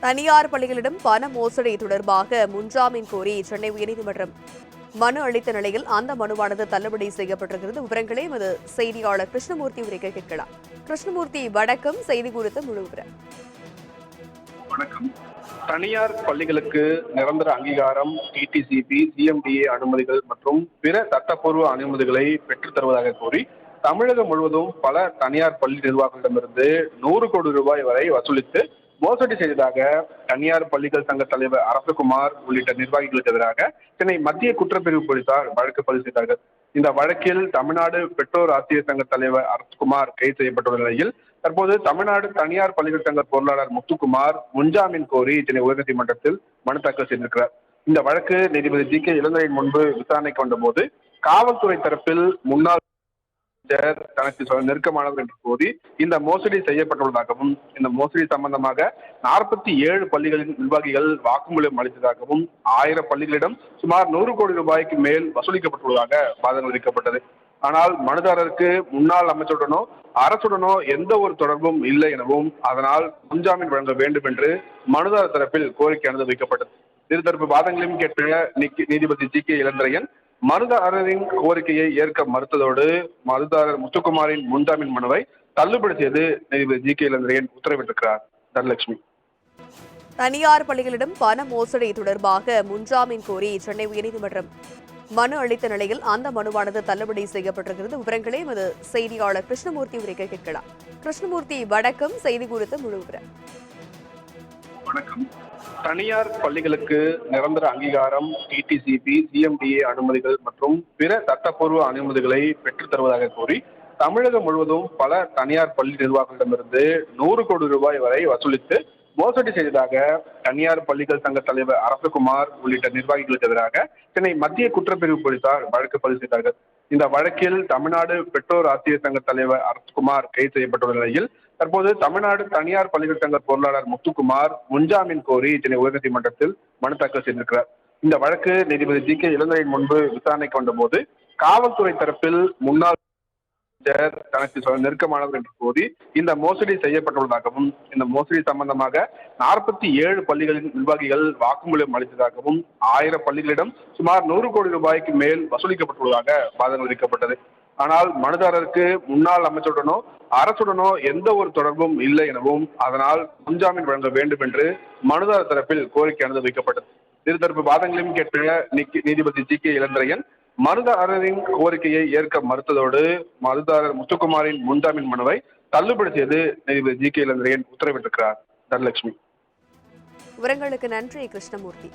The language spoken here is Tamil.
தனியார் பள்ளிகளிடம் பண மோசடி தொடர்பாக முன்ஜாமீன் கோரி சென்னை உயர்நீதிமன்றம் மனு அளித்த நிலையில் அந்த மனுவானது தள்ளுபடி செய்யப்பட்டிருக்கிறது. விவரங்களை எமது செய்தியாளர் கிருஷ்ணமூர்த்தி உரைக்க கேட்கலாம். கிருஷ்ணமூர்த்தி, வணக்கம். செய்தி குறித்த முழு விவரம். வணக்கம். தனியார் பள்ளிகளுக்கு நிரந்தர அங்கீகாரம், டிடிசிபி, சிஎம்டிஏ அனுமதிகள் மற்றும் பிற சட்டப்பூர்வ அனுமதிகளை பெற்றுத் தருவதாக கூறி தமிழகம் முழுவதும் பல தனியார் பள்ளி நிர்வாகங்களிடமிருந்து 100 கோடி ரூபாய் வரை வசூலித்து மோசடி செய்ததாக தனியார் பள்ளிகள் சங்க தலைவர் அரசகுமார் உள்ளிட்ட நிர்வாகிகளுக்கு எதிராக சென்னை மத்திய குற்றப்பிரிவு போலீசார் வழக்கு பதிவு செய்தார்கள். இந்த வழக்கில் தமிழ்நாடு பெற்றோர் ஆசிரியர் சங்க தலைவர் அரசகுமார் கைது செய்யப்பட்டுள்ள நிலையில் தற்போது தமிழ்நாடு தனியார் பள்ளிகள் சங்க பொருளாளர் முத்துக்குமார் முன்ஜாமீன் கோரி சென்னை உயர்நீதிமன்றத்தில் மனு தாக்கல் செய்திருக்கிறார். இந்த வழக்கு நீதிபதி ஜி.கே. இளந்திரையன் முன்பு விசாரணைக்கு வந்தபோது காவல்துறை தரப்பில் முன்னாள் தனக்கு நெருக்கமானவர் என்று கூறி இந்த மோசடி செய்யப்பட்டுள்ளதாகவும், இந்த மோசடி சம்பந்தமாக 47 பள்ளிகளின் நிர்வாகிகள் வாக்குமூலம் அளித்ததாகவும், 1000 பள்ளிகளிடம் சுமார் 100 கோடி ரூபாய்க்கு மேல் வசூலிக்கப்பட்டுள்ளதாக வாதங்கள் விதிக்கப்பட்டது. ஆனால் மனுதாரருக்கு முன்னாள் அமைச்சருடனோ அரசுடனோ எந்த ஒரு தொடர்பும் இல்லை எனவும், அதனால் முன்ஜாமீன் வழங்க வேண்டும் என்று மனுதாரர் தரப்பில் கோரிக்கையானது வைக்கப்பட்டது. இருதரப்பு வாதங்களையும் கேட்ட நீதிபதி ஜி.கே. இளந்திரையன் மனுதாரரின் கோரிக்கையை ஏற்க மறுத்ததோடு மனுதாரர் முத்துக்குமாரின் முன்ஜாமீன் மனுவை தள்ளுபடி செய்து நீதிபதி ஜி.கே. இளந்திரையன் உத்தரவிட்டிருக்கிறார். தனலட்சுமி. தனியார் பள்ளிகளிடம் பண மோசடி தொடர்பாக முன்ஜாமீன் கோரி சென்னை உயர்நீதிமன்றம் மனு அளித்த நிலையில் அந்த மனுவானது தள்ளுபடி செய்யப்பட்டிருக்கிறது. விவரங்களை எமது செய்தியாளர் கிருஷ்ணமூர்த்தி உரைக்க கேட்கலாம். கிருஷ்ணமூர்த்தி, வணக்கம். செய்தி குறித்த முழு விவரம். வணக்கம். தனியார் பள்ளிகளுக்கு நிரந்தர அங்கீகாரம், டிடிசிபி, சிஎம்டிஏ அனுமதிகள் மற்றும் பிற சட்டப்பூர்வ அனுமதிகளை பெற்றுத் தருவதாக கூறி தமிழகம் முழுவதும் பல தனியார் பள்ளி நிர்வாகங்களிடமிருந்து 100 கோடி ரூபாய் வரை வசூலித்து மோசடி செய்ததாக தனியார் பள்ளிகள் சங்க தலைவர் அரசகுமார் உள்ளிட்ட நிர்வாகிகளுக்கு எதிராக சென்னை மத்திய குற்றப்பிரிவு போலீசார் வழக்கு பதிவு செய்தார்கள். இந்த வழக்கில் தமிழ்நாடு பெற்றோர் ஆசிரியர் சங்க தலைவர் அரசகுமார் கைது செய்யப்பட்டுள்ள நிலையில் தற்போது தமிழ்நாடு தனியார் பள்ளிகள் சங்க பொருளாளர் முத்துக்குமார் முன்ஜாமீன் கோரி சென்னை உயர்நீதிமன்றத்தில் மனு தாக்கல் செய்திருக்கிறார். இந்த வழக்கு நீதிபதி ஜி.கே. இளந்திரையன் முன்பு விசாரணைக்கு வந்தபோது காவல்துறை தரப்பில் முன்னாள் தனக்கு நெருக்கமானவர் என்று கூறி இந்த மோசடி செய்யப்பட்டுள்ளதாகவும், இந்த மோசடி சம்பந்தமாக 47 பள்ளிகளின் நிர்வாகிகள் வாக்குமூலம் அளித்ததாகவும், 1000 பள்ளிகளிடம் சுமார் 100 கோடி ரூபாய்க்கு மேல் வசூலிக்கப்பட்டுள்ளதாக வாதங்கள் விதிக்கப்பட்டது. ஆனால் மனுதாரருக்கு முன்னாள் அமைச்சருடனோ அரசுடனோ எந்த ஒரு தொடர்பும் இல்லை எனவும், அதனால் முன்ஜாமீன் வழங்க வேண்டும் என்று மனுதாரர் தரப்பில் கோரிக்கையானது வைக்கப்பட்டது. இருதரப்பு வாதங்களையும் கேட்ட நீதிபதி ஜி.கே. இளந்திரையன் மனுதாரரின் கோரிக்கையை ஏற்க மறுத்ததோடு மனுதாரர் முத்துக்குமாரின் முன்ஜாமீன் மனுவை தள்ளுபடி செய்து நீதிபதி ஜி.கே. இளந்திரையன் உத்தரவிட்டிருக்கிறார். தனலட்சுமி. விவரங்களுக்கு நன்றி கிருஷ்ணமூர்த்தி.